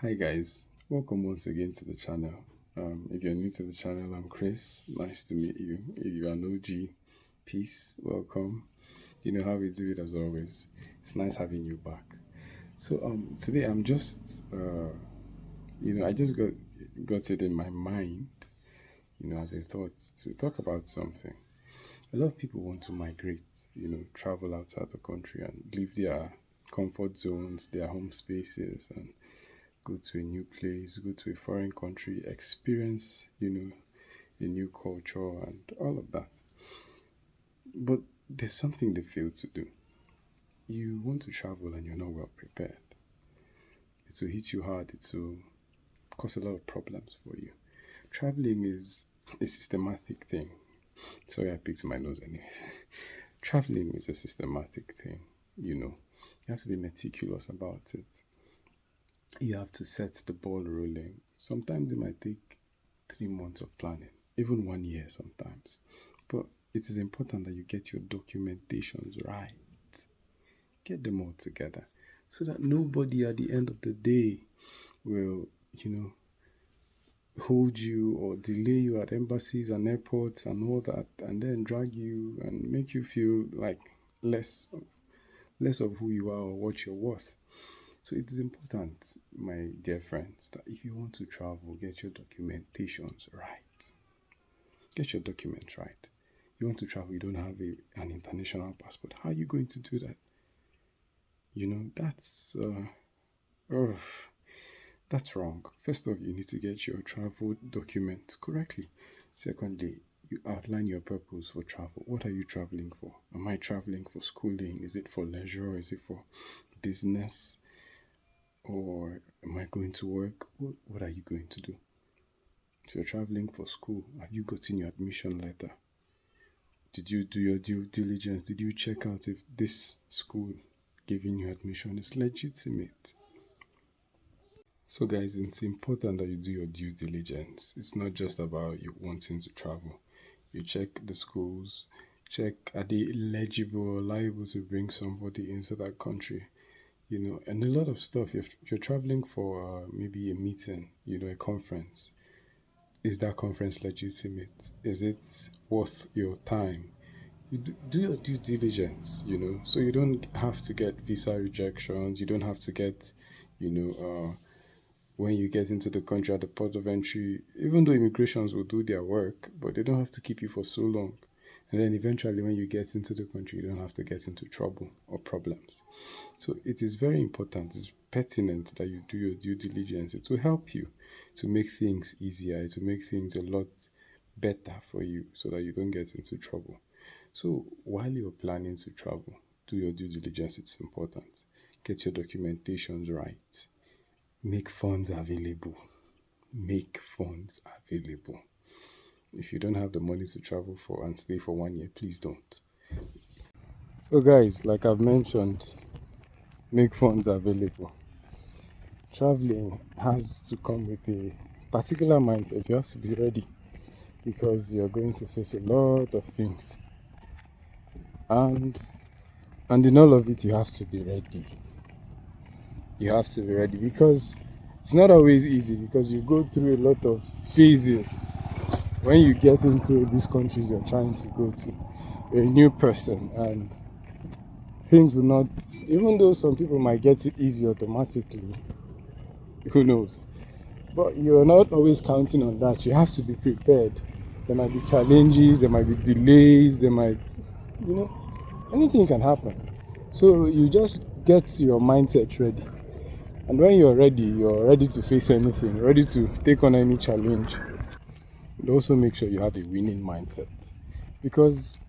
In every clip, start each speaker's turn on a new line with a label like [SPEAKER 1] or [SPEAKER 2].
[SPEAKER 1] Hi guys, welcome once again to the channel. If you're new to the channel, I'm Chris. Nice to meet you. If you are an OG, peace, welcome. You know how we do it as always. It's nice having you back. So today I'm just I just got it in my mind, as a thought to talk about something. A lot of people want to migrate, travel outside the country and leave their comfort zones, their home spaces, and go to a new place, go to a foreign country, experience, a new culture and all of that. But there's something they fail to do. You want to travel and you're not well prepared. It will hit you hard, it will cause a lot of problems for you. Traveling is a systematic thing. Sorry, I picked my nose anyways. Traveling is a systematic thing, You have to be meticulous about it. You have to set the ball rolling. Sometimes it might take 3 months of planning, even 1 year sometimes. But it is important that you get your documentations right. Get them all together so that nobody at the end of the day will, hold you or delay you at embassies and airports and all that and then drag you and make you feel like less less of who you are or what you're worth. So it is important, my dear friends, that if you want to travel, get your documentations right. Get your documents right. You want to travel, you don't have an international passport. How are you going to do that? Oh, that's wrong. First off, you need to get your travel documents correctly. Secondly, you outline your purpose for travel. What are you traveling for? Am I traveling for schooling? Is it for leisure? Or is it for business? Or am I going to work? What are you going to do? If you're traveling for school, have you gotten your admission letter? Did you do your due diligence? Did you check out if this school giving you admission is legitimate? So guys, it's important that you do your due diligence. It's not just about you wanting to travel. You check the schools, check are they eligible or liable to bring somebody into that country. And a lot of stuff. If you're traveling for maybe a meeting, a conference, is that conference legitimate? Is it worth your time? You do your due diligence, so you don't have to get visa rejections. You don't have to get, when you get into the country at the port of entry, even though immigrations will do their work, but they don't have to keep you for so long. And then eventually, when you get into the country, you don't have to get into trouble or problems. So it is very important, it's pertinent that you do your due diligence. It will help you to make things easier, it will make things a lot better for you so that you don't get into trouble. So while you're planning to travel, do your due diligence, it's important. Get your documentations right. Make funds available. Make funds available. If you don't have the money to travel for and stay for 1 year, please don't. So guys, like I've mentioned, make funds available. Traveling has to come with a particular mindset. You have to be ready because you're going to face a lot of things. And in all of it, you have to be ready. You have to be ready because it's not always easy because you go through a lot of phases when you get into these countries you're trying to go to. You're a new person and things will not, even though some people might get it easy automatically, who knows, but you're not always counting on that. You have to be prepared. There might be challenges, there might be delays, there might, anything can happen. So you just get your mindset ready, and when you're ready to face anything, ready to take on any challenge. And also make sure you have a winning mindset, because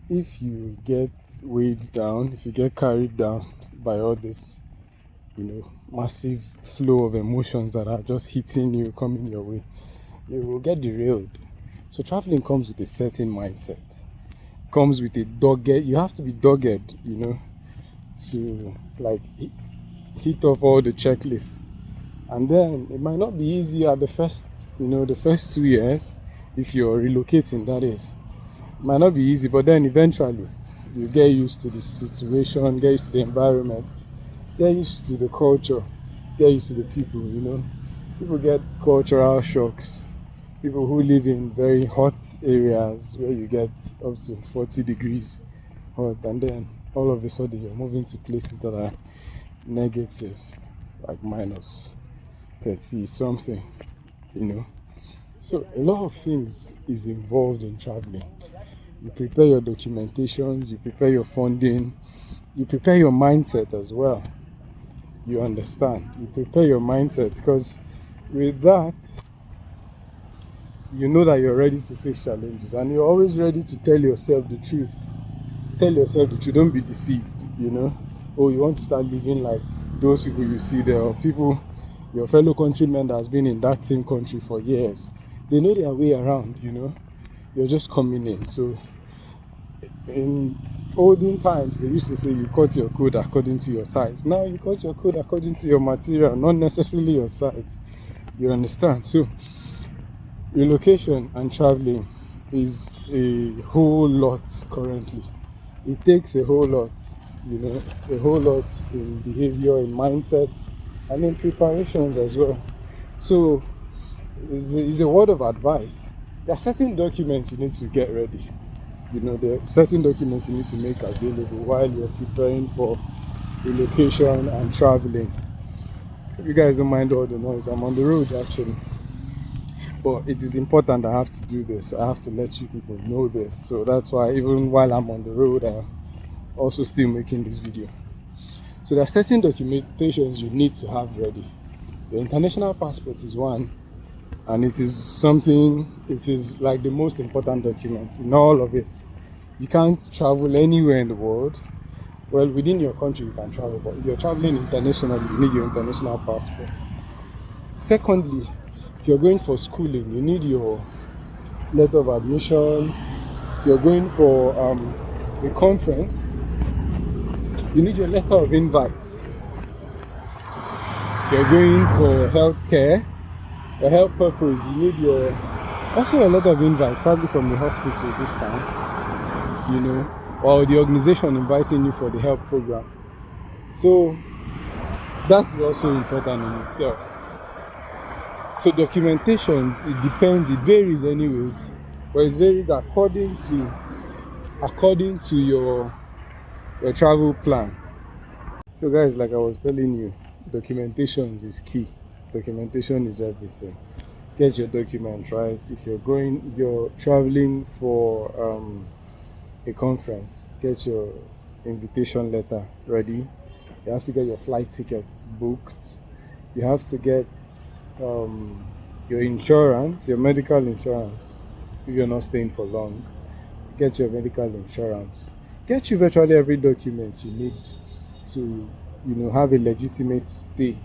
[SPEAKER 1] if you get weighed down, if you get carried down by all this, massive flow of emotions that are just hitting you, coming your way, you will get derailed. So traveling comes with a certain mindset, comes with a dogged, you have to be dogged, to like hit off all the checklists. And then it might not be easy at the first 2 years, if you're relocating, that is. It might not be easy, but then eventually you get used to the situation, get used to the environment, get used to the culture, get used to the people, you know. People get cultural shocks. People who live in very hot areas where you get up to 40 degrees hot, and then all of a sudden you're moving to places that are negative, like minus 30 something, you know. So a lot of things is involved in traveling. You prepare your documentations, you prepare your funding, you prepare your mindset as well. You understand? You prepare your mindset, because with that, you know that you're ready to face challenges, and you're always ready to tell yourself the truth. Tell yourself the truth. Don't be deceived, you know. Oh, you want to start living like those people you see there, or people, your fellow countrymen that has been in that same country for years. They know their way around, you know. You're just coming in. So in olden times, they used to say you cut your code according to your size. Now you cut your code according to your material, not necessarily your size. You understand? So relocation and traveling is a whole lot currently. It takes a whole lot, you know, a whole lot in behavior, in mindset, and in preparations as well. So it's a word of advice. There are certain documents you need to get ready. You know, there are certain documents you need to make available while you're preparing for relocation and traveling. If you guys don't mind all the noise, I'm on the road actually. But it is important I have to do this. I have to let you people know this. So that's why even while I'm on the road, I'm also still making this video. So there are certain documentations you need to have ready. Your international passport is one, and it is like the most important document in all of it. You can't travel anywhere in the world. Well, within your country you can travel, but if you're traveling internationally, you need your international passport. Secondly, if you're going for schooling, you need your letter of admission. If you're going for a conference, you need your letter of invite. If you're going for healthcare, for health purpose, you need also a letter of invite, probably from the hospital this time, you know, or the organization inviting you for the health program. So that's also important in itself. So documentations, it depends, it varies anyways, but it varies according to your travel plan. So guys, like I was telling you, documentation is key. Documentation is everything. Get your documents right. If you're traveling for a conference, get your invitation letter ready. You have to get your flight tickets booked. You have to get your insurance, your medical insurance. If you're not staying for long, get your medical insurance. Get you virtually every document you need to, you know, have a legitimate stay,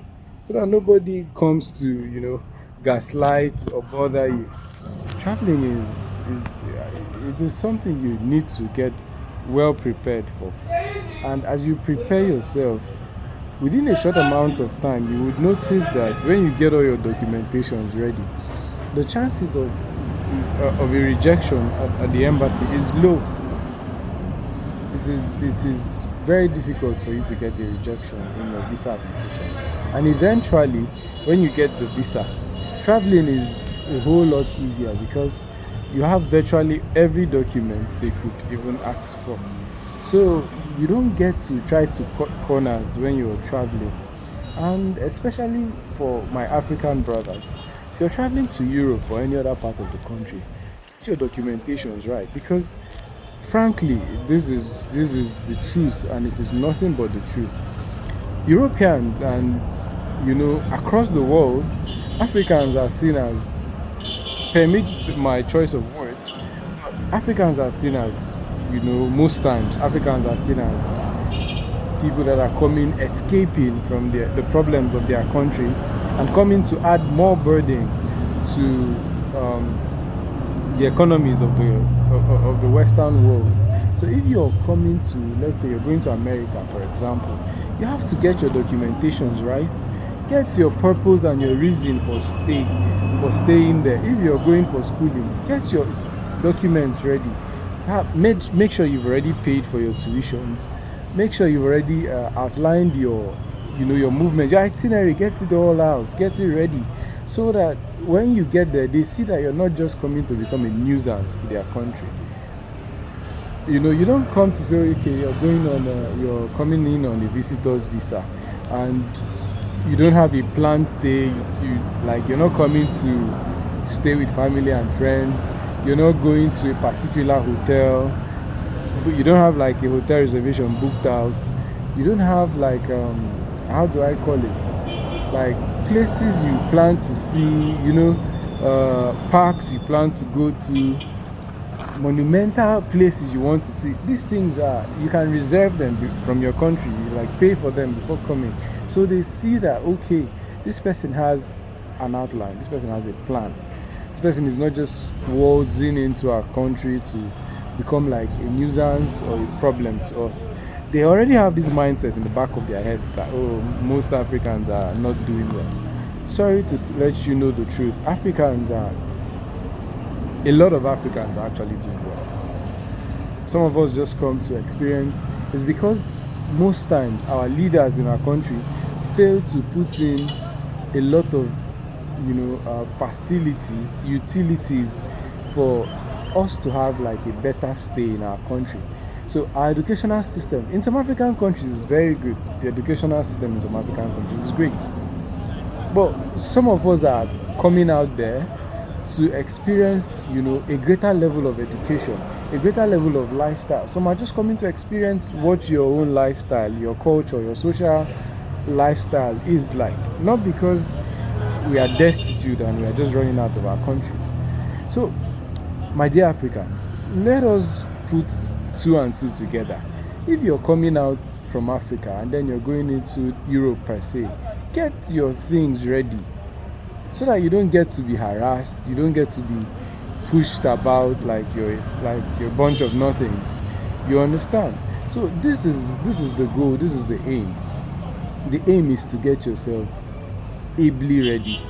[SPEAKER 1] so that nobody comes to, you know, gaslight or bother you. Traveling it is something you need to get well prepared for, and as you prepare yourself, within a short amount of time, you would notice that when you get all your documentations ready, the chances of a rejection at the embassy is low. It is very difficult for you to get a rejection in your visa application, and eventually, when you get the visa, traveling is a whole lot easier because you have virtually every document they could even ask for. So you don't get to try to cut corners when you're traveling. And especially for my African brothers, if you're traveling to Europe or any other part of the country, get your documentations right, because frankly, this is the truth, and it is nothing but the truth. Europeans and, you know, across the world, Africans are seen as, permit my choice of word, Africans are seen as, you know, most times Africans are seen as people that are escaping from the problems of their country and coming to add more burden to the economies of the Western world. So if you're coming to, let's say you're going to America, for example, you have to get your documentations right. Get your purpose and your reason for staying there. If you're going for schooling, get your documents ready. Make sure you've already paid for your tuitions. Make sure you've already outlined your your movement, your itinerary, get it all out, get it ready, so that when you get there, they see that you're not just coming to become a nuisance to their country. You don't come to say, okay, you're coming in on a visitor's visa, and you don't have a planned stay. You're not coming to stay with family and friends. You're not going to a particular hotel. But you don't have like a hotel reservation booked out. You don't have like how do I call it? Like places you plan to see. Parks you plan to go to. Monumental places you want to see. These things you can reserve them from your country. You like pay for them before coming, so they see that, okay, this person has an outline, this person has a plan, this person is not just waltzing into our country to become like a nuisance or a problem to us. They already have this mindset in the back of their heads that, oh, most Africans are not doing well. Sorry to let you know the truth. A lot of Africans are actually doing well. Some of us just come to experience. It's because most times our leaders in our country fail to put in a lot of facilities, utilities for us to have like a better stay in our country. So our educational system in some African countries is very good. The educational system in some African countries is great. But some of us are coming out there to experience, a greater level of education, a greater level of lifestyle. Some are just coming to experience what your own lifestyle, your culture, your social lifestyle is like. Not because we are destitute and we are just running out of our countries. So, my dear Africans, let us put two and two together. If you're coming out from Africa and then you're going into Europe per se, get your things ready, so that you don't get to be harassed, you don't get to be pushed about like you're a bunch of nothings. You understand? So this is the goal, this is the aim. The aim is to get yourself ably ready,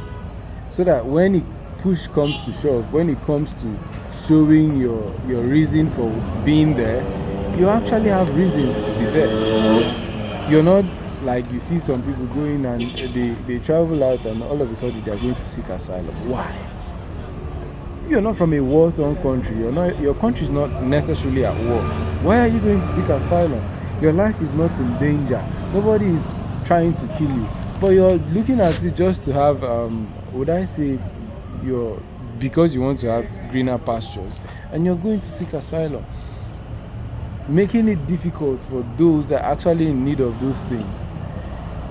[SPEAKER 1] so that when push comes to shove, when it comes to showing your reason for being there, you actually have reasons to be there. You're not like you see some people going and they travel out and all of a sudden they're going to seek asylum. Why? You're not from a war-torn country. Your country is not necessarily at war. Why are you going to seek asylum? Your life is not in danger. Nobody is trying to kill you. But you're looking at it just to have, because you want to have greener pastures, and you're going to seek asylum, making it difficult for those that are actually in need of those things.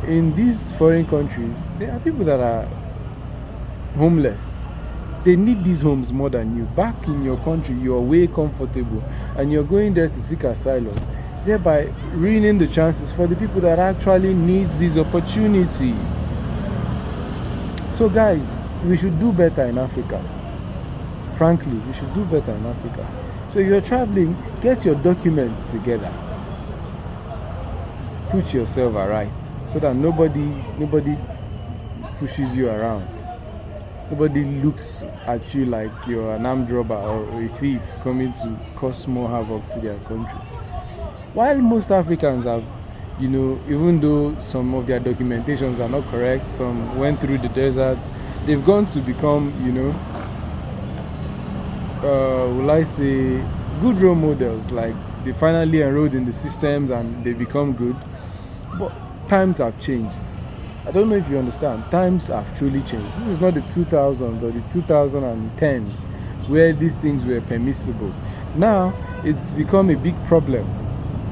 [SPEAKER 1] In these foreign countries, there are people that are homeless. They need these homes more than you. Back in your country, you're way comfortable, and you're going there to seek asylum, thereby ruining the chances for the people that actually needs these opportunities. So guys, we should do better in Africa. Frankly, we should do better in Africa. So if you're traveling, get your documents together. Put yourself aright, so that nobody pushes you around. Nobody looks at you like you're an armed robber or a thief coming to cause more havoc to their countries. While most Africans have, even though some of their documentations are not correct, some went through the desert, they've gone to become, good role models. Like they finally enrolled in the systems and they become good. But times have changed. I don't know if you understand. Times have truly changed. This is not the 2000s or the 2010s where these things were permissible. Now it's become a big problem.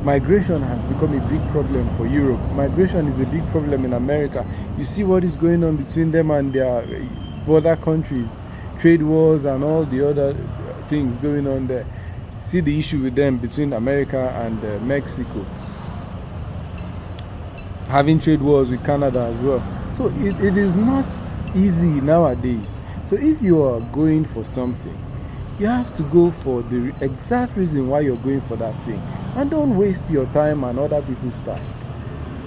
[SPEAKER 1] Migration has become a big problem for Europe. Migration is a big problem in America. You see what is going on between them and their border countries, trade wars and all the other things going on there. See the issue with them between America and Mexico. Having trade wars with Canada as well. So it is not easy nowadays. So if you are going for something, you have to go for the exact reason why you're going for that thing. And don't waste your time and other people's time.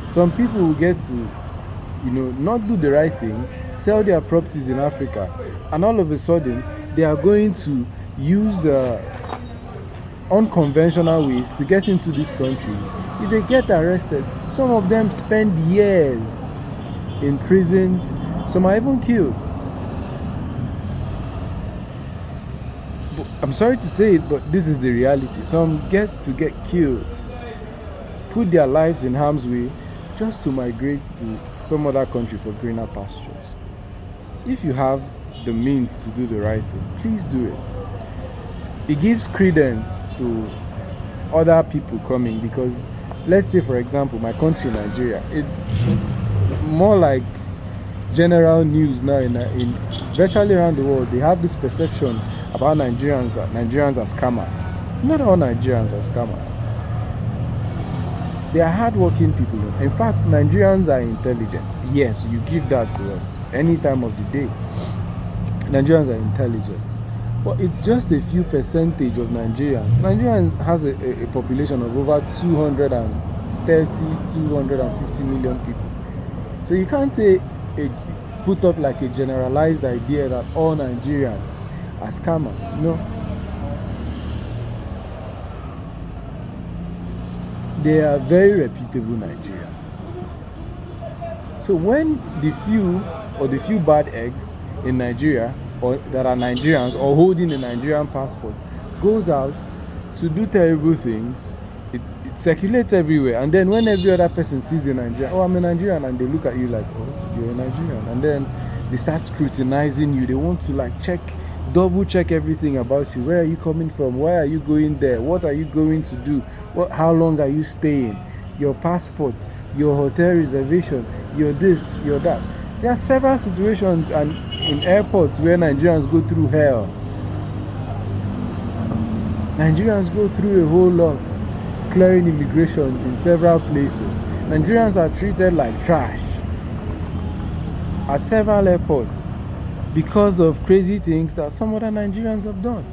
[SPEAKER 1] Some people will get to, not do the right thing, sell their properties in Africa, and all of a sudden, they are going to use
[SPEAKER 2] unconventional ways to get into these countries, if they get arrested, some of them spend years in prisons, some are even killed. But I'm sorry to say it, but this is the reality. Some get killed, put their lives in harm's way just to migrate to some other country for greener pastures. If you have the means to do the right thing, please do it. It gives credence to other people coming, because let's say, for example, my country, Nigeria, it's more like general news now in virtually around the world. They have this perception about Nigerians as scammers. Not all Nigerians are scammers. They are hardworking people. In fact, Nigerians are intelligent. Yes, you give that to us any time of the day. Nigerians are intelligent. But it's just a few percentage of Nigerians. Nigeria has a population of over 250 million people. So you can't say put up like a generalized idea that all Nigerians are scammers. No. They are very reputable Nigerians. So when the few bad eggs in Nigeria, or that are Nigerians or holding a Nigerian passport, goes out to do terrible things, it circulates everywhere, and then when every other person sees a Nigerian, oh, I'm a Nigerian, and they look at you like, oh, you're a Nigerian, and then they start scrutinizing you. They want to like double check everything about you. Where are you coming from? Why are you going there? What are you going to do? How long are you staying? Your passport, your hotel reservation, your this, your that. There are several situations and in airports where Nigerians go through hell. Nigerians go through a whole lot clearing immigration in several places. Nigerians are treated like trash at several airports because of crazy things that some other Nigerians have done.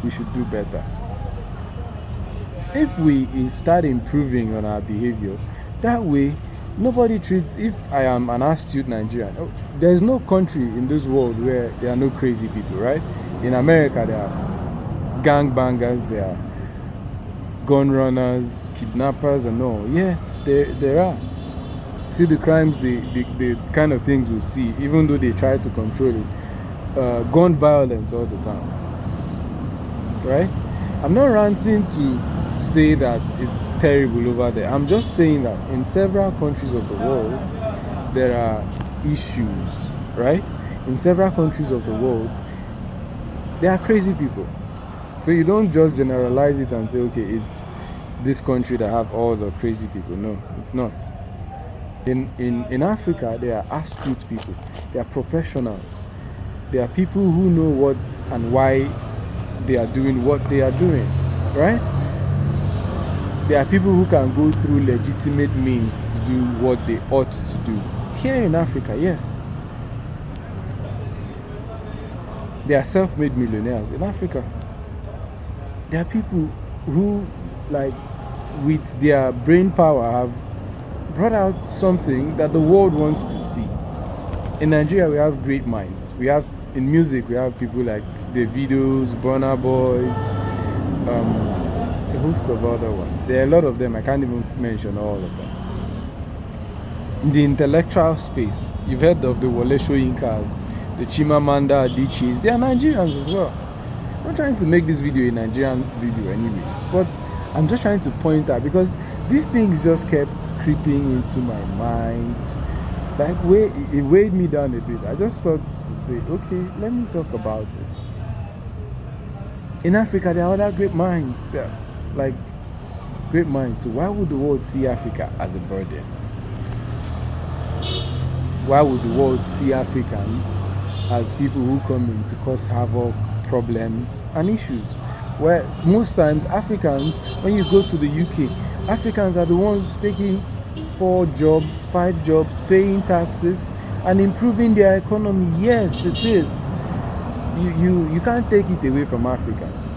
[SPEAKER 2] We should do better. If we start improving on our behavior, that way nobody treats, if I am an astute Nigerian, there's no country in this world where there are no crazy people, right? In America, there are gangbangers, there are gun runners, kidnappers, and all. Yes, there are. See the crimes, the kind of things we see, even though they try to control it. Gun violence all the time, right? I'm not ranting to say that it's terrible over there. I'm just saying that in several countries of the world, there are issues, right? In several countries of the world, there are crazy people. So you don't just generalize it and say, okay, it's this country that have all the crazy people. No, it's not. In Africa, there are astute people. There are professionals. There are people who know what and why they are doing what they are doing, right? There are people who can go through legitimate means to do what they ought to do. Here in Africa, yes. There are self-made millionaires in Africa. There are people who, like, with their brain power, have brought out something that the world wants to see. In Nigeria, we have great minds. We have, in music, we have people like Davido's, Burna Boys, a host of other ones. There are a lot of them. I can't even mention all of them. In the intellectual space, you've heard of the Wole Soyinkas, the Chimamanda Adichis. They are Nigerians as well. I'm not trying to make this video a Nigerian video anyways, but I'm just trying to point out, because these things just kept creeping into my mind. Like, it weighed me down a bit. I just thought to say, okay, let me talk about it. In Africa, there are other great minds. There are, like, great minds. So why would the world see Africa as a burden? Why would the world see Africans as people who come in to cause havoc, problems, and issues? Where most times Africans, when you go to the UK, Africans are the ones taking 4 jobs, 5 jobs, paying taxes, and improving their economy. Yes, it is. You can't take it away from Africans.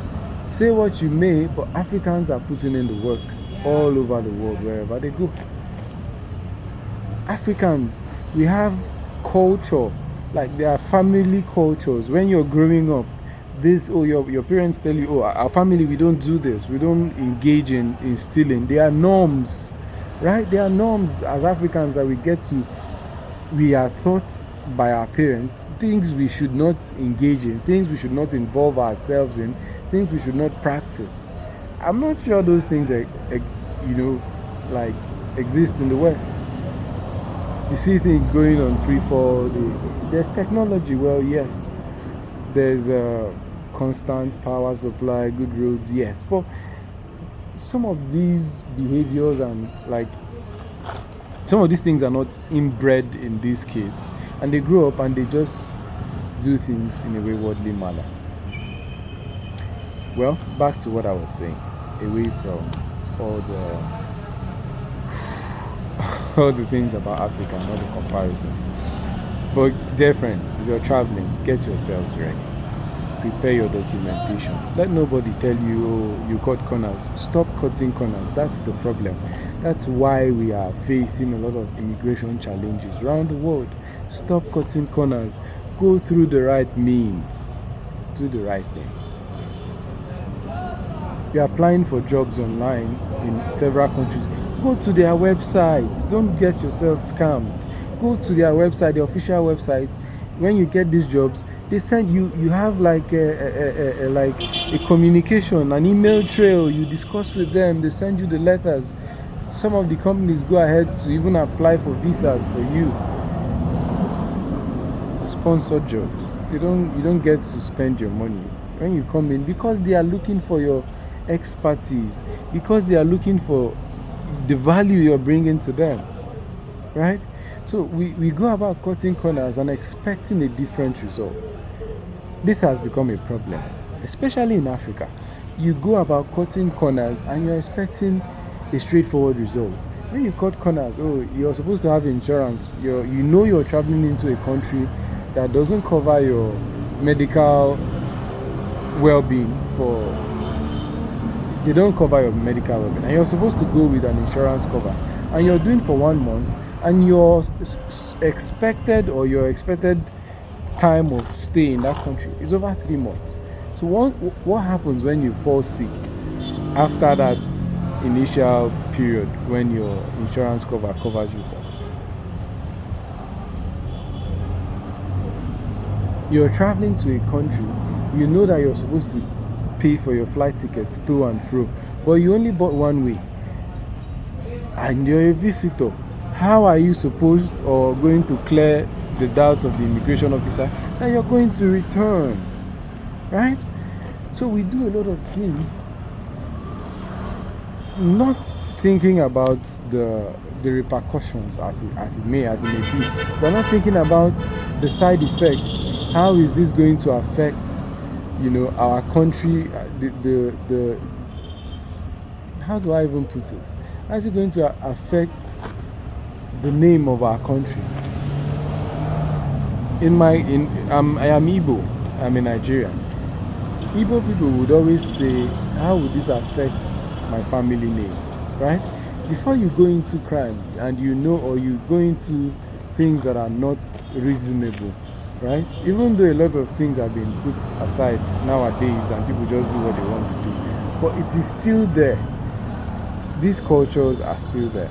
[SPEAKER 2] Say what you may, but Africans are putting in the work all over the world, wherever they go. Africans, we have culture, like there are family cultures. When you're growing up, this, oh, your parents tell you, oh, our family, we don't do this, we don't engage in stealing. There are norms, right? There are norms as Africans that we are taught by our parents, things we should not engage in, things we should not involve ourselves in, things we should not practice. I'm not sure those things like exist in the West. You see things going on free fall. There's technology, well, yes. There's a constant power supply, good roads, yes. But some of these behaviors and like some of these things are not inbred in these kids, and they grow up and they just do things in a waywardly manner. Well, back to what I was saying, away from all the all the things about Africa and all the comparisons. But dear friends, if you're traveling, get yourselves ready. Prepare your documentations. Let nobody tell you, oh, you cut corners. Stop cutting corners. That's the problem. That's why we are facing a lot of immigration challenges around the world. Stop cutting corners. Go through the right means. Do the right thing. You're applying for jobs online in several countries. Go to their websites. Don't get yourself scammed. Go to their website, the official website. When you get these jobs, they send you have like a communication, an email trail. You discuss with them. They send you the letters. Some of the companies go ahead to even apply for visas for you. Sponsored jobs. You don't get to spend your money when you come in, because they are looking for your expertise, because they are looking for the value you're bringing to them, right? So we go about cutting corners and expecting a different result. This has become a problem, especially in Africa. You go about cutting corners and you're expecting a straightforward result. When you cut corners, oh, you're supposed to have insurance. You're traveling into a country that doesn't cover your medical well-being. They don't cover your medical well-being, and you're supposed to go with an insurance cover, and you're doing for 1 month, and your expected time of stay in that country is over 3 months. So what happens when you fall sick after that initial period when your insurance cover covers you for? You're traveling to a country, you know that you're supposed to pay for your flight tickets to and fro, but you only bought one way and you're a visitor. How are you supposed or going to clear the doubts of the immigration officer that you're going to return, right? So we do a lot of things not thinking about the repercussions as it may be. We're not thinking about the side effects. How is this going to affect our country? How do I even put it? How is it going to affect the name of our country? I am Igbo. I'm a Nigerian. Igbo people would always say, how would this affect my family name, right? Before you go into crime and or you go into things that are not reasonable, right? Even though a lot of things have been put aside nowadays and people just do what they want to do, but it is still there. These cultures are still there.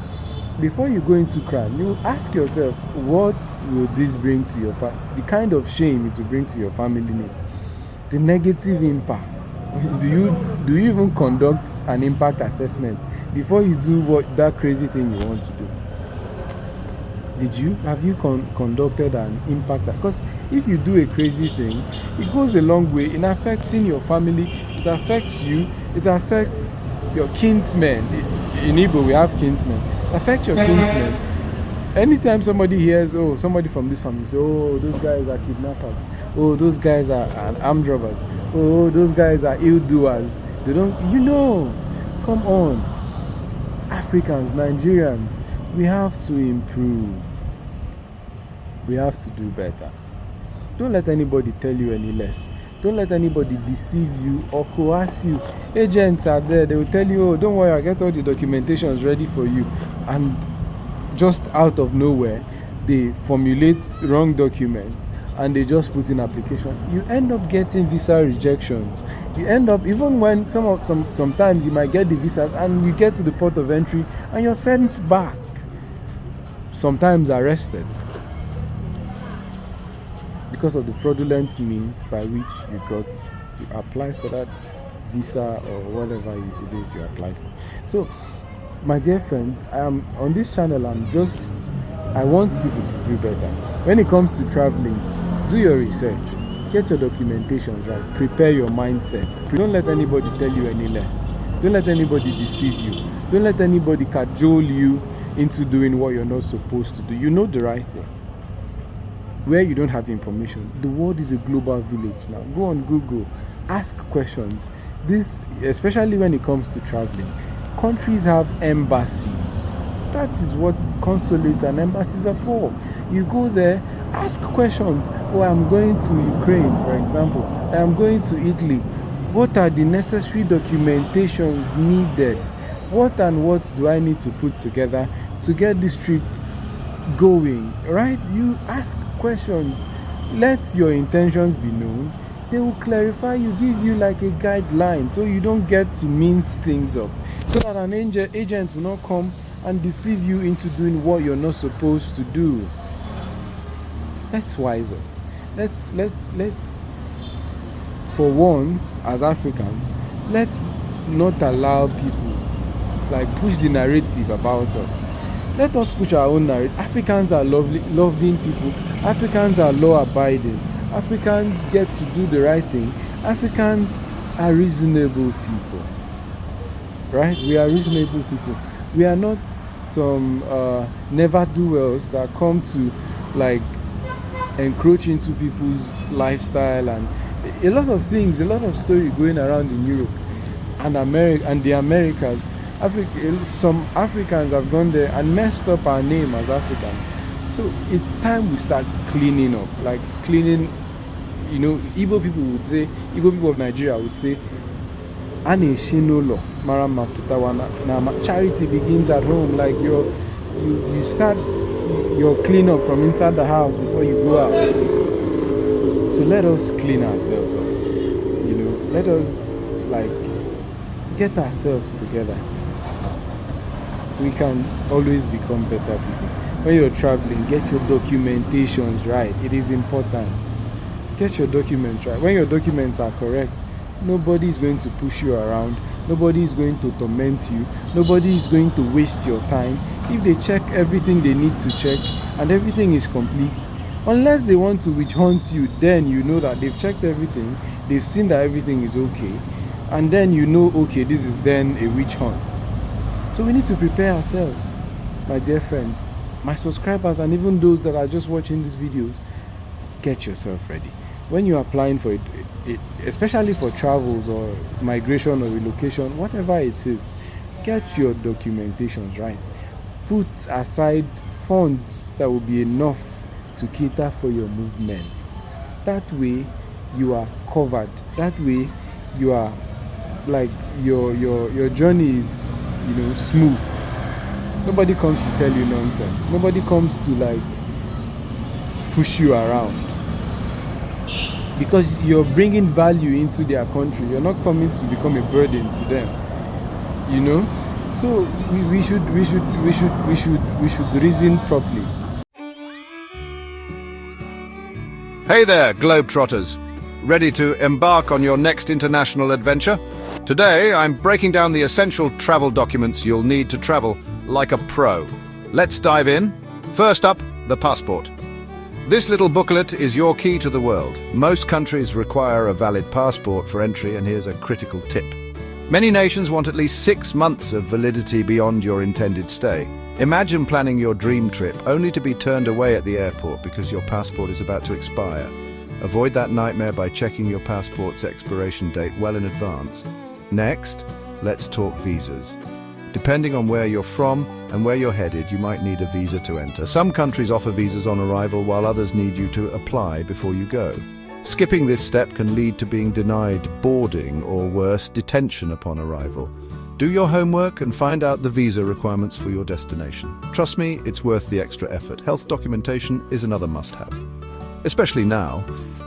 [SPEAKER 2] Before you go into crime, you ask yourself, what will this bring to your family? The kind of shame it will bring to your family name, the negative impact. Do you even conduct an impact assessment before you do that crazy thing you want to do? Have you conducted an impact? Because if you do a crazy thing, it goes a long way in affecting your family. It affects you. It affects your kinsmen. In Igbo, we have kinsmen. It affects your kinsmen. Anytime somebody hears, oh, somebody from this family, so, oh, those guys are kidnappers. Oh, those guys are armed robbers. Oh, those guys are ill-doers. They don't, come on. Africans, Nigerians, we have to improve. We have to do better. Don't let anybody tell you any less. Don't let anybody deceive you or coerce you. Agents are there. They will tell you, oh, don't worry, I'll get all the documentations ready for you. And just out of nowhere, they formulate wrong documents and they just put in application, you end up getting visa rejections. You end up, even when sometimes you might get the visas and you get to the port of entry and you're sent back, sometimes arrested, because of the fraudulent means by which you got to apply for that visa or whatever it is you applied for. So, my dear friends, on this channel, I want people to do better. When it comes to traveling, do your research, get your documentations right, prepare your mindset. Don't let anybody tell you any less. Don't let anybody deceive you. Don't let anybody cajole you into doing what you're not supposed to do. You know the right thing. Where you don't have information, the world is a global village now. Go on Google, ask questions. This, especially when it comes to traveling, countries have embassies. That is what consulates and embassies are for. You go there, ask questions. Oh, I'm going to Ukraine, for example. I'm going to Italy. What are the necessary documentations needed? What and what do I need to put together to get this trip going? Right? You ask questions. Let your intentions be known. They will clarify you, give you like a guideline, so you don't get to mince things up, so that an agent will not come and deceive you into doing what you're not supposed to do. Let's wise up. Let's for once, as Africans, let's not allow people like push the narrative about us. Let us push our own narrative. Africans are loving people. Africans are law-abiding. Africans get to do the right thing. Africans are reasonable people. Right? We are reasonable people. We are not some never-do-wells that come to like encroach into people's lifestyle, and a lot of things, a lot of story going around in Europe and America and the Americas. Some Africans have gone there and messed up our name as Africans. So it's time we start cleaning up, like cleaning. You know, Igbo people of Nigeria would say, "Ane shinolo marama putawana." Now, charity begins at home. Like you start your clean up from inside the house before you go out. So let us clean ourselves up. You know, let us like get ourselves together. We can always become better people. When you're traveling, get your documentations right. It is important. Get your documents right. When your documents are correct, nobody is going to push you around. Nobody is going to torment you. Nobody is going to waste your time. If they check everything they need to check and everything is complete, unless they want to witch hunt you, then you know that they've checked everything, they've seen that everything is okay, and then you know, okay, this is then a witch hunt. So we need to prepare ourselves, my dear friends, my subscribers, and even those that are just watching these videos. Get yourself ready. When you're applying for it, especially for travels or migration or relocation, whatever it is, get your documentations right. Put aside funds that will be enough to cater for your movement. That way you are covered. That way you are like your journey is, you know, smooth. Nobody comes to tell you nonsense. Nobody comes to like push you around, because you're bringing value into their country. You're not coming to become a burden to them, you know. So we should reason properly.
[SPEAKER 3] Hey there, Globetrotters. Ready to embark on your next international adventure? Today, I'm breaking down the essential travel documents you'll need to travel like a pro. Let's dive in. First up, the passport. This little booklet is your key to the world. Most countries require a valid passport for entry, and here's a critical tip. Many nations want at least 6 months of validity beyond your intended stay. Imagine planning your dream trip only to be turned away at the airport because your passport is about to expire. Avoid that nightmare by checking your passport's expiration date well in advance. Next, let's talk visas. Depending on where you're from and where you're headed, you might need a visa to enter. Some countries offer visas on arrival, while others need you to apply before you go. Skipping this step can lead to being denied boarding or worse, detention upon arrival. Do your homework and find out the visa requirements for your destination. Trust me, it's worth the extra effort. Health documentation is another must-have. Especially now,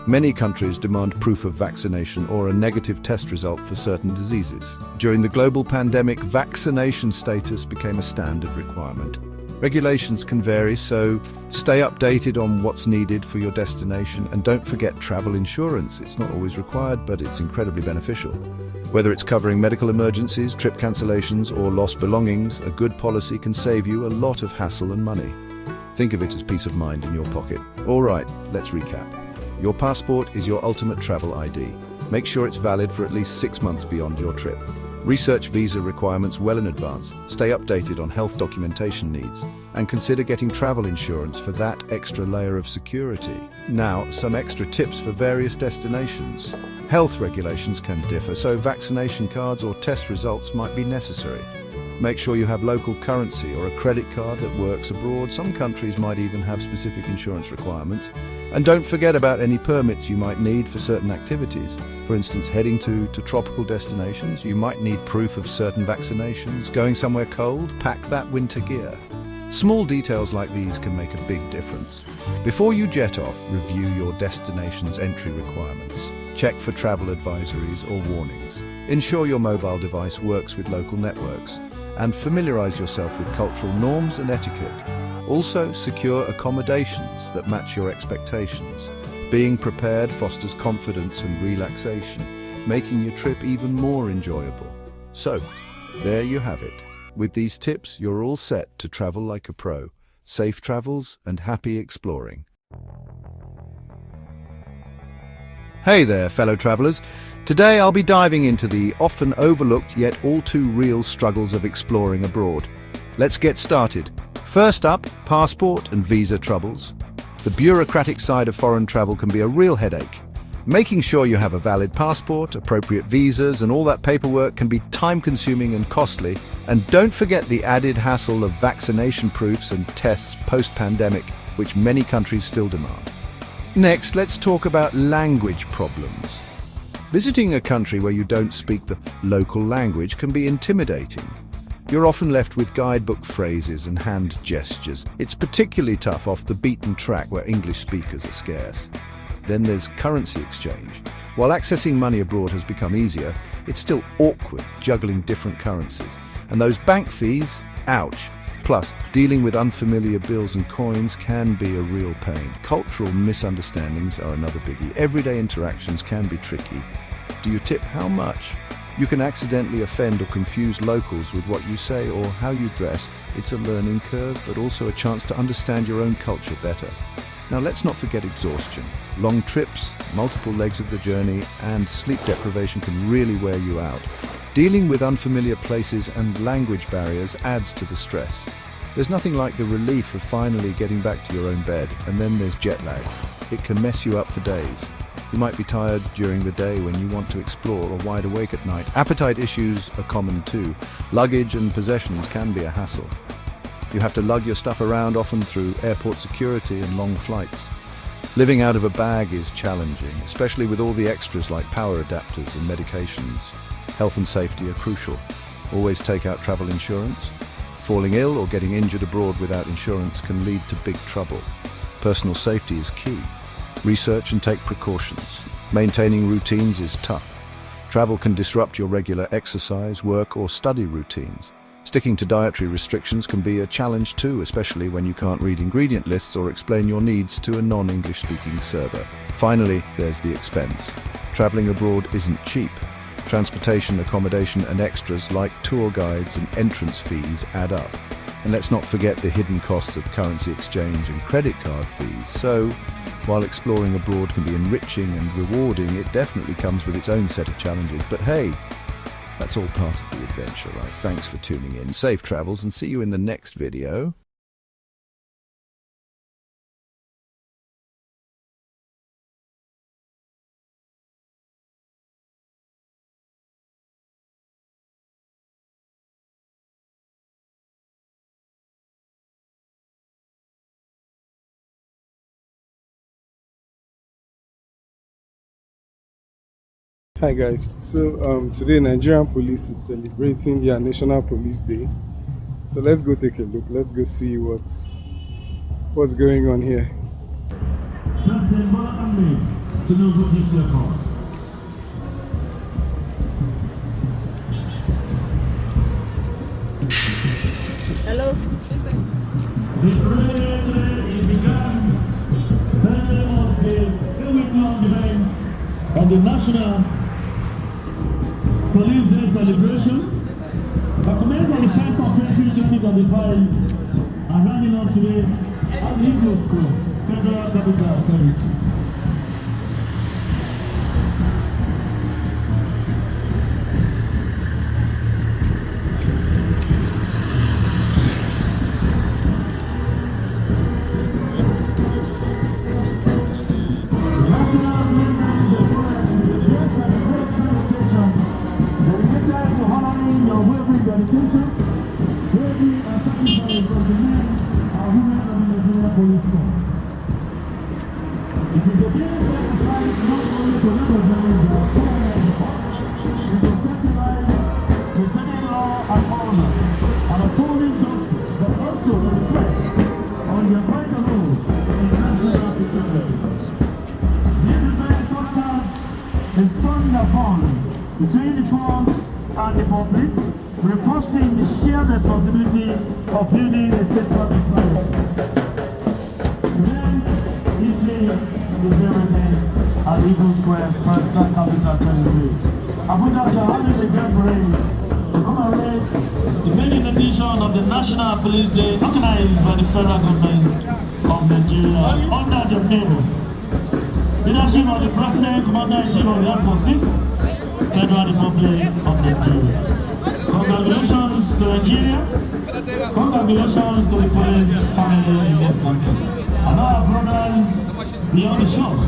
[SPEAKER 3] many countries demand proof of vaccination or a negative test result for certain diseases. During the global pandemic, vaccination status became a standard requirement. Regulations can vary, so stay updated on what's needed for your destination, and don't forget travel insurance. It's not always required, but it's incredibly beneficial. Whether it's covering medical emergencies, trip cancellations, or lost belongings, a good policy can save you a lot of hassle and money. Think of it as peace of mind in your pocket. All right, let's recap. Your passport is your ultimate travel ID. Make sure it's valid for at least 6 months beyond your trip. Research visa requirements well in advance, stay updated on health documentation needs, and consider getting travel insurance for that extra layer of security. Now, some extra tips for various destinations. Health regulations can differ, so vaccination cards or test results might be necessary. Make sure you have local currency or a credit card that works abroad. Some countries might even have specific insurance requirements. And don't forget about any permits you might need for certain activities. For instance, heading to tropical destinations, you might need proof of certain vaccinations. Going somewhere cold, pack that winter gear. Small details like these can make a big difference. Before you jet off, review your destination's entry requirements. Check for travel advisories or warnings. Ensure your mobile device works with local networks. And familiarize yourself with cultural norms and etiquette. Also, secure accommodations that match your expectations. Being prepared fosters confidence and relaxation, making your trip even more enjoyable. So, there you have it. With these tips, you're all set to travel like a pro. Safe travels and happy exploring. Hey there, fellow travelers. Today I'll be diving into the often overlooked yet all too real struggles of exploring abroad. Let's get started. First up, passport and visa troubles. The bureaucratic side of foreign travel can be a real headache. Making sure you have a valid passport, appropriate visas, and all that paperwork can be time-consuming and costly. And don't forget the added hassle of vaccination proofs and tests post-pandemic, which many countries still demand. Next, let's talk about language problems. Visiting a country where you don't speak the local language can be intimidating. You're often left with guidebook phrases and hand gestures. It's particularly tough off the beaten track where English speakers are scarce. Then there's currency exchange. While accessing money abroad has become easier, it's still awkward juggling different currencies. And those bank fees, ouch. Plus, dealing with unfamiliar bills and coins can be a real pain. Cultural misunderstandings are another biggie. Everyday interactions can be tricky. Do you tip how much? You can accidentally offend or confuse locals with what you say or how you dress. It's a learning curve, but also a chance to understand your own culture better. Now let's not forget exhaustion. Long trips, multiple legs of the journey, and sleep deprivation can really wear you out. Dealing with unfamiliar places and language barriers adds to the stress. There's nothing like the relief of finally getting back to your own bed, and then there's jet lag. It can mess you up for days. You might be tired during the day when you want to explore, or wide awake at night. Appetite issues are common too. Luggage and possessions can be a hassle. You have to lug your stuff around, often through airport security and long flights. Living out of a bag is challenging, especially with all the extras like power adapters and medications. Health and safety are crucial. Always take out travel insurance. Falling ill or getting injured abroad without insurance can lead to big trouble. Personal safety is key. Research and take precautions. Maintaining routines is tough. Travel can disrupt your regular exercise, work, or study routines. Sticking to dietary restrictions can be a challenge too, especially when you can't read ingredient lists or explain your needs to a non-English speaking server. Finally, there's the expense. Traveling abroad isn't cheap. Transportation, accommodation, and extras like tour guides and entrance fees add up. And let's not forget the hidden costs of currency exchange and credit card fees. So, while exploring abroad can be enriching and rewarding, it definitely comes with its own set of challenges. But hey, that's all part of the adventure, right? Thanks for tuning in. Safe travels, and see you in the next video.
[SPEAKER 2] Hi guys. So today Nigerian police is celebrating their National Police Day. So let's go take a look. Let's go see what's going on here.
[SPEAKER 4] President Bola Ahmed Tinubu GCFR.
[SPEAKER 5] Hello?
[SPEAKER 4] The parade is begun. Then of the week-long event of the National Police Day celebration that commenced on the 1st of April 2025 and running up today at the Eagle Square, Federal Capital Territory. Dedication, bravery, and sacrifice of the men and women of the Nigerian police force. It is a daily exercise not only to recognize their fallen in protecting lives, maintaining law and order, and upholding justice, but also to reflect on their vital role in national security. This event fosters a strong bond between the force and the public, reinforcing the shared responsibility of building a safer society. Today, history is everything at Eagle Square, Federal Capital Territory. Abuja, you are having a grand parade to commemorate the main inauguration of the National Police Day organized by the federal government of Nigeria under the leadership of the President, Commander-in-Chief of the Armed Forces, Federal Republic of Nigeria. Congratulations to Nigeria. Congratulations to the police family in this country. And our brothers beyond the shores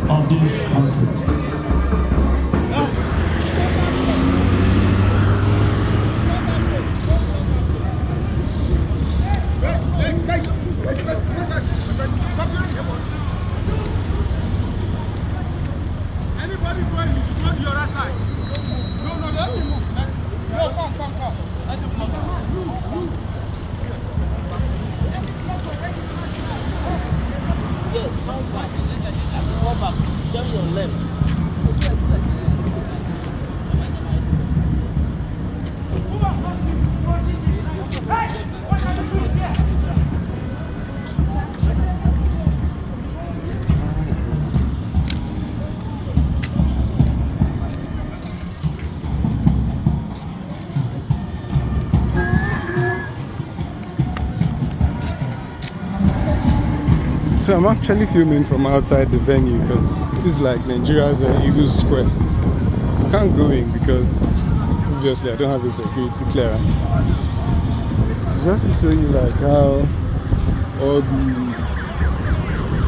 [SPEAKER 4] of this country.
[SPEAKER 6] Anybody going, you should go to the other side. No, let him move. No, come. Let him come.
[SPEAKER 5] Yes, come back. Come back. Turn your left.
[SPEAKER 2] So I'm actually filming from outside the venue because it's like Nigeria's Eagle Square. I can't go in because obviously I don't have a security clearance. Just to show you like how all the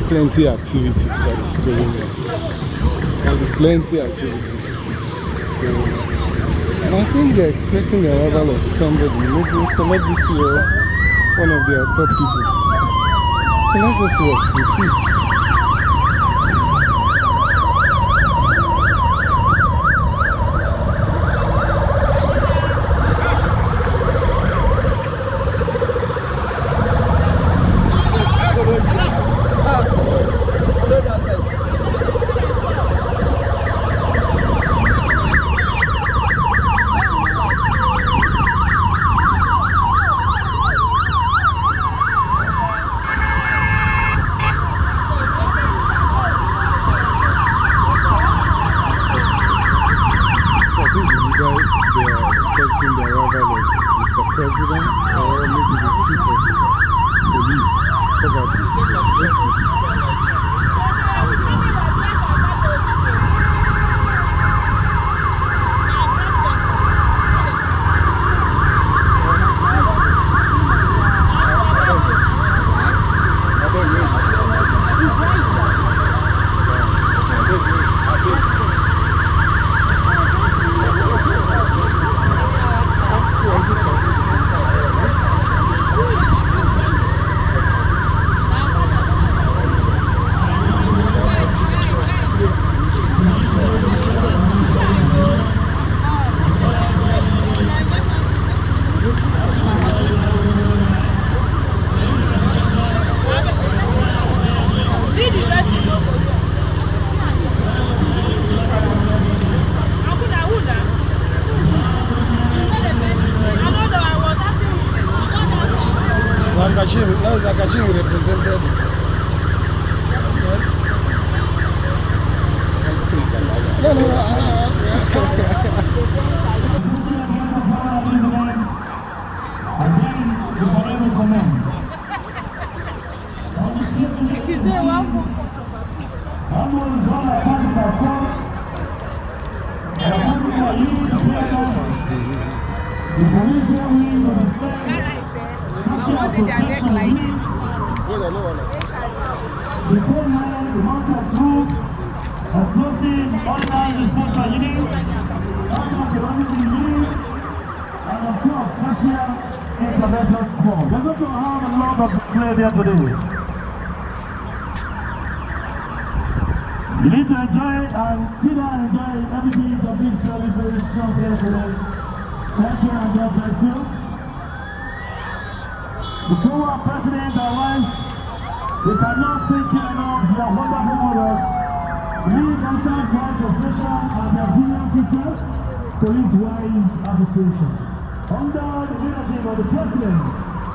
[SPEAKER 2] plenty activities that is going on. All the plenty activities. And I think they're expecting the arrival of somebody, maybe a celebrity or one of their top people. So let's just watch, we'll see. President or maybe the chief of police, probably. Let's see.
[SPEAKER 4] Almost all our capital sports. The family are leading together. The police wing will display special protection units. The K9 mounted troop, explosive ordnance disposal unit, counter-terrorism unit, and of course, special intervention squad. They're going to have a lot of display there today. You need to enjoy and sit down and enjoy everything of this very, very strong here today. Thank you and God bless you. The former president arrives. We cannot thank you enough. You are wonderful mothers. Lead National Guard Association and their junior sisters, Police Wives Association. Under the leadership of the president,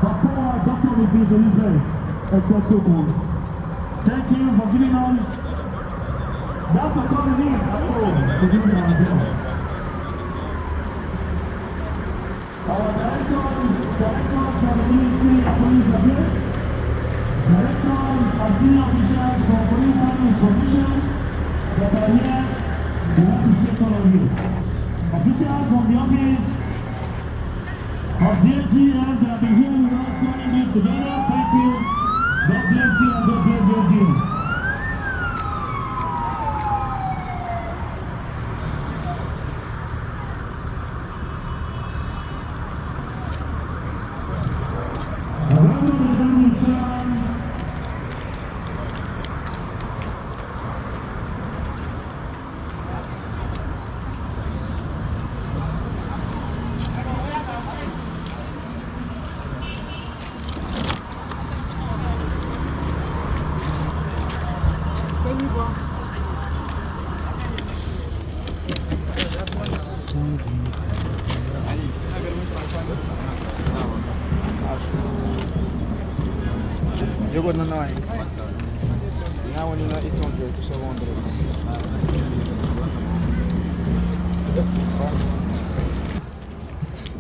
[SPEAKER 4] Dr. Mrs. Elizabeth Ekotoko. Thank you for giving us that autonomy at home to do ourselves. Our directors from the Ministry of Police Affairs, directors and senior officials from Police Service Commission that are here, we appreciate all of you. Officials from the office of the AGM that have been here with us planning this together, thank you. God bless you and God bless your team.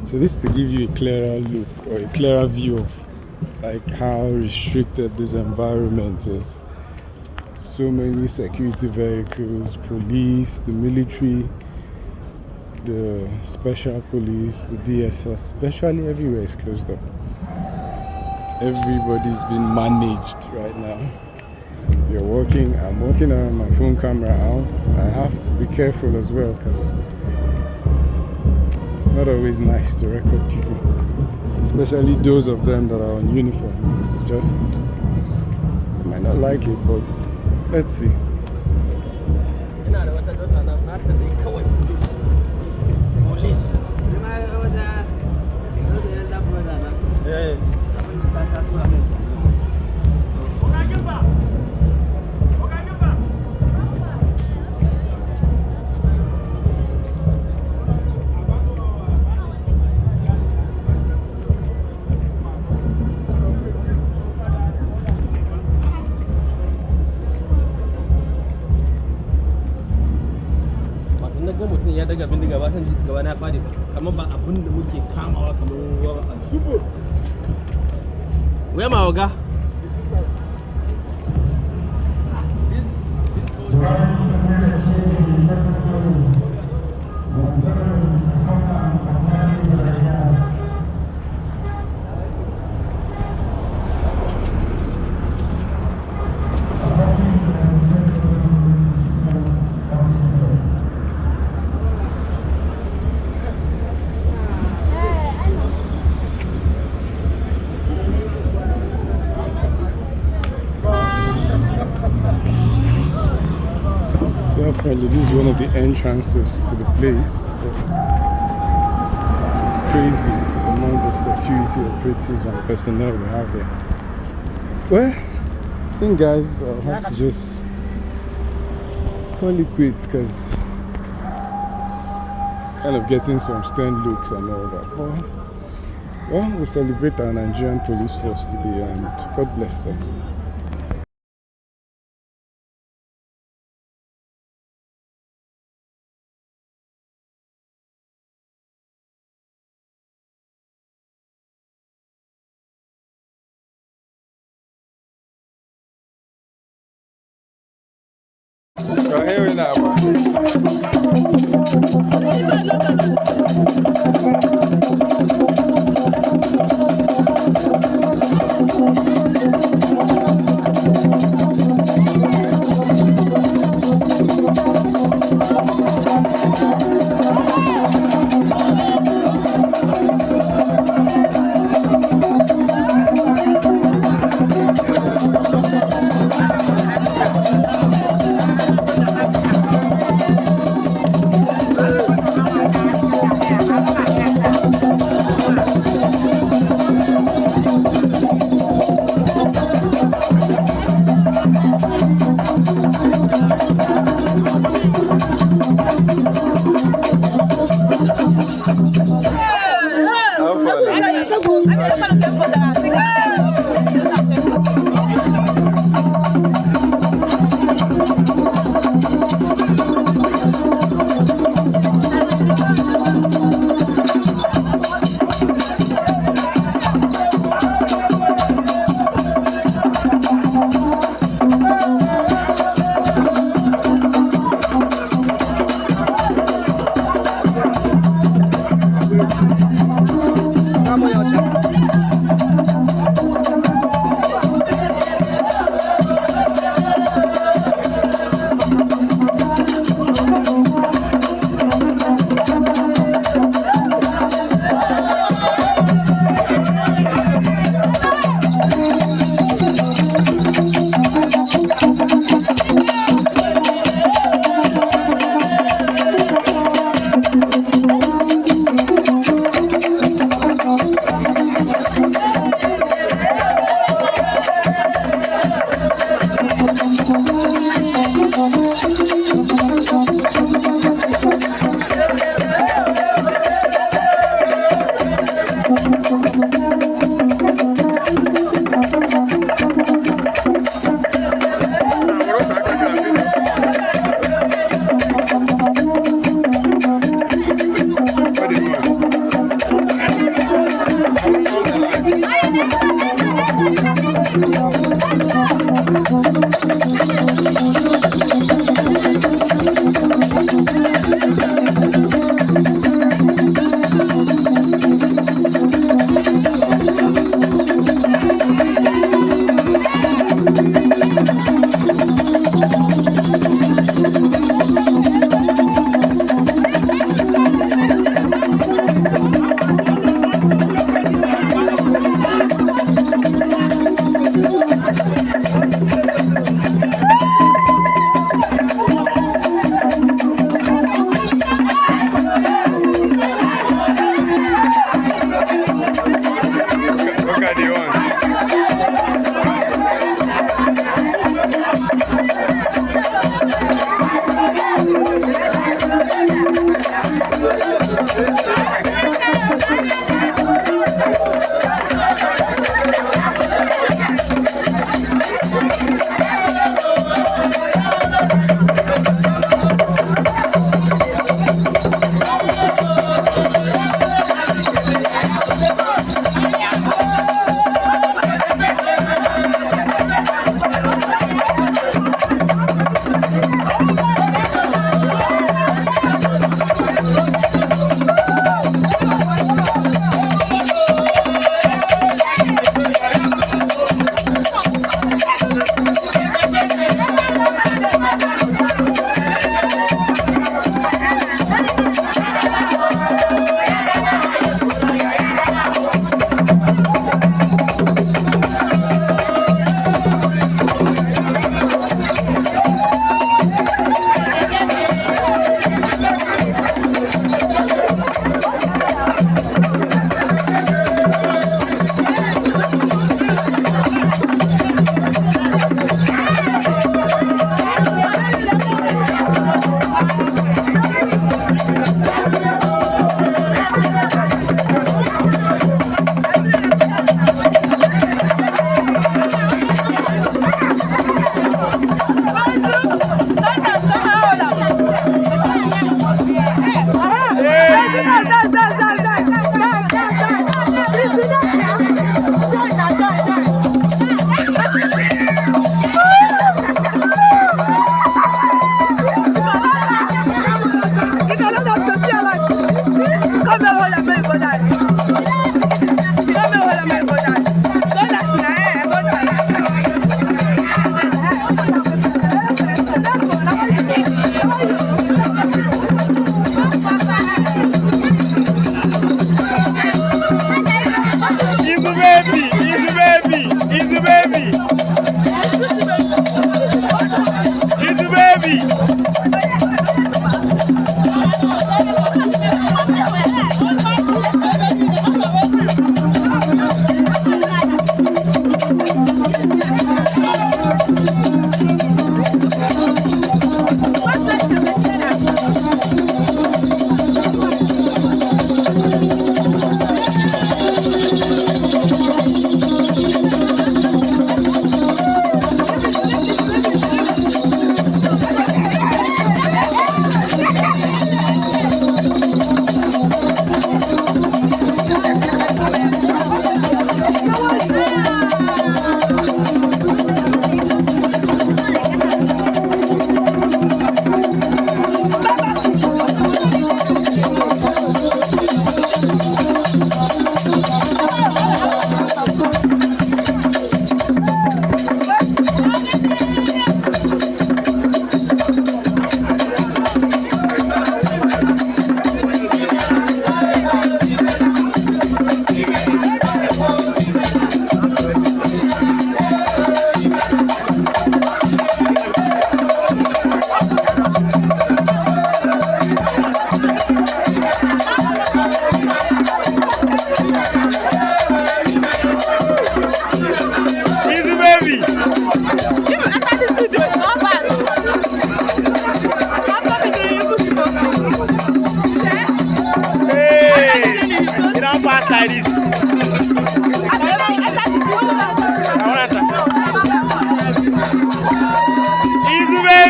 [SPEAKER 2] So this is to give you a clearer look or a clearer view of like how restricted this environment is. So many security vehicles, police, the military, the special police, the DSS, virtually everywhere is closed up. Everybody's been managed right now. You're working, I'm working on my phone camera out. I have to be careful as well because it's not always nice to record people, especially those of them that are on uniforms. Just, I might not like it, but let's see.
[SPEAKER 5] ya daga bindiga ba san gaba na fadi ba kamar ba abin da muke kamawa kamar ruwa a super where my oga
[SPEAKER 2] Apparently this is one of the entrances to the place. It's crazy the amount of security operatives and personnel we have here. Well, I think guys, I'll have to just call it quits because kind of getting some stern looks and all that. But, well, we celebrate our Nigerian police force today and God bless them. You're hearing that one.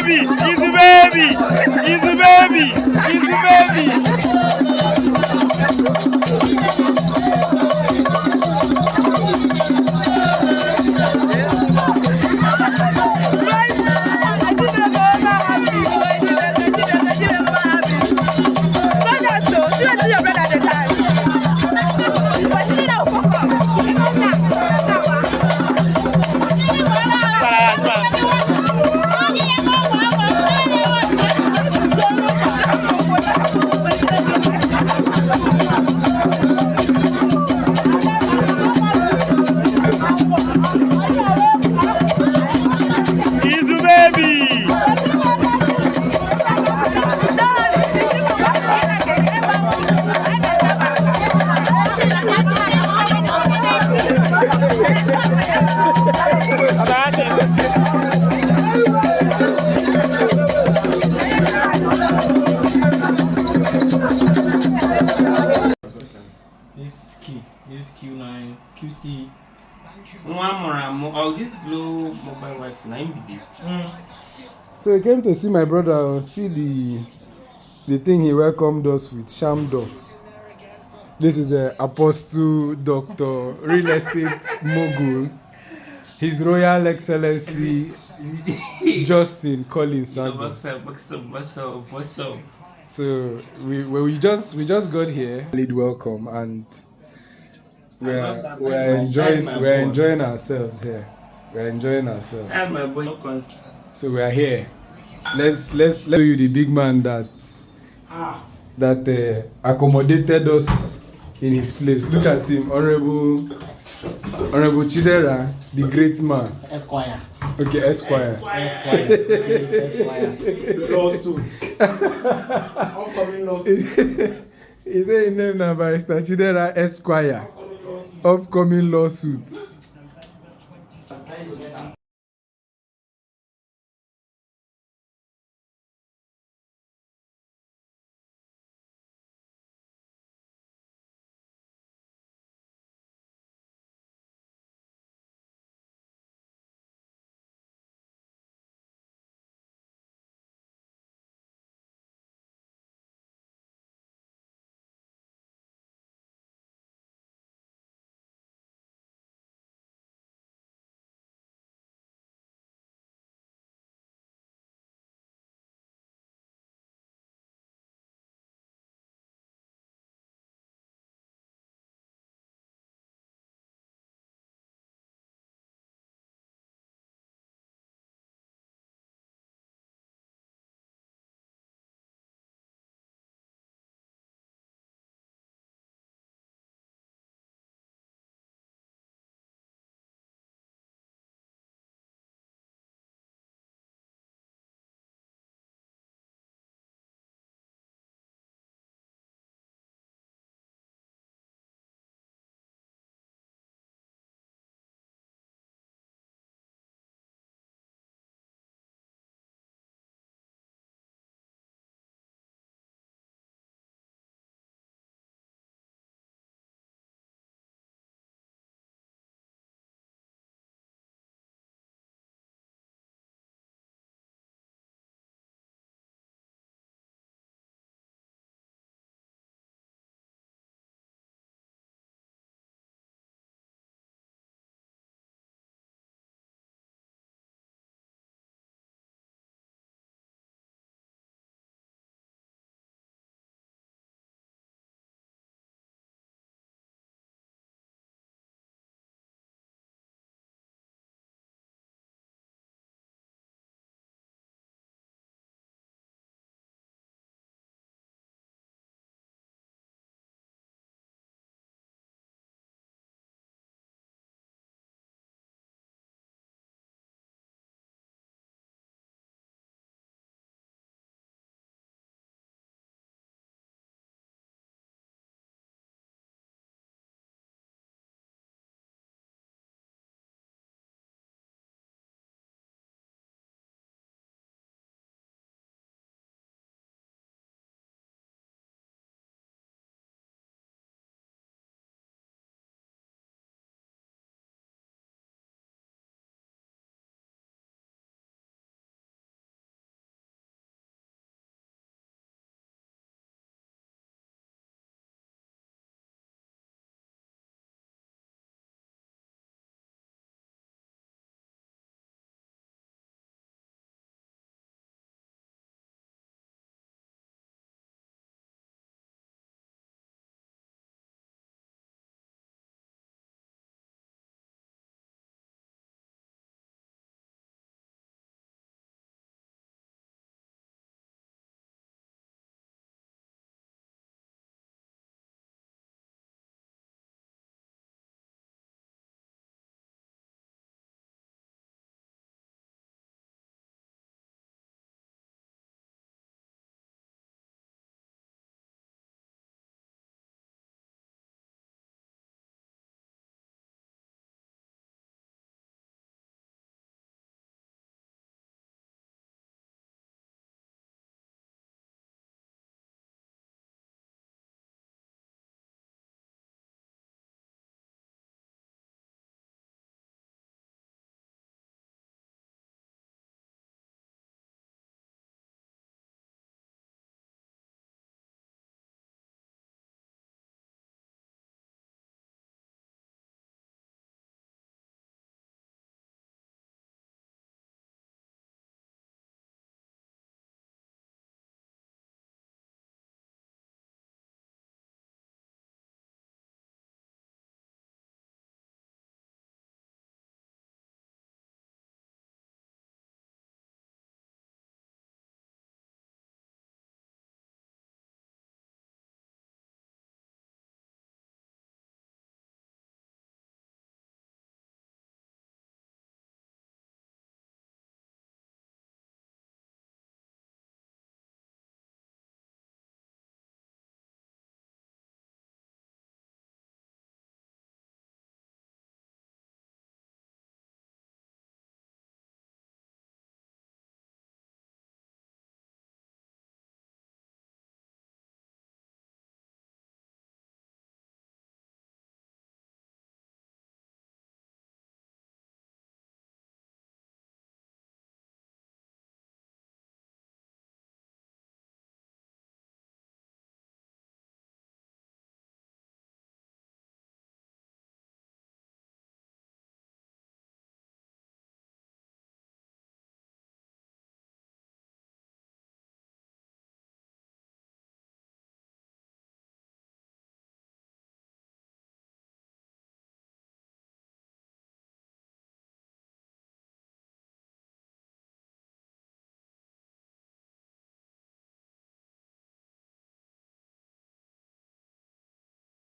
[SPEAKER 6] baby. He's a baby. He's a baby. He's a baby. He's a baby.
[SPEAKER 5] This key, this Q9, QC. Oh, this Glow mobile Wi-Fi, 9 be this.
[SPEAKER 2] So he came to see my brother, see the thing he welcomed us with, sham door. This is a apostle, doctor, real estate mogul, His Royal Excellency Justin Collins Sagbo.
[SPEAKER 5] What's up?
[SPEAKER 2] So we just got here. Lead welcome, and we're enjoying ourselves here. We're enjoying ourselves.
[SPEAKER 5] That's my boy.
[SPEAKER 2] So we are here. Let's show you the big man that accommodated us in his place. Look at him, Honorable Chidera, the great man.
[SPEAKER 5] Esquire.
[SPEAKER 2] Okay, Esquire.
[SPEAKER 5] Lawsuit. Upcoming lawsuit.
[SPEAKER 2] He said his name now, Barrister Chidera Esquire. Upcoming lawsuits.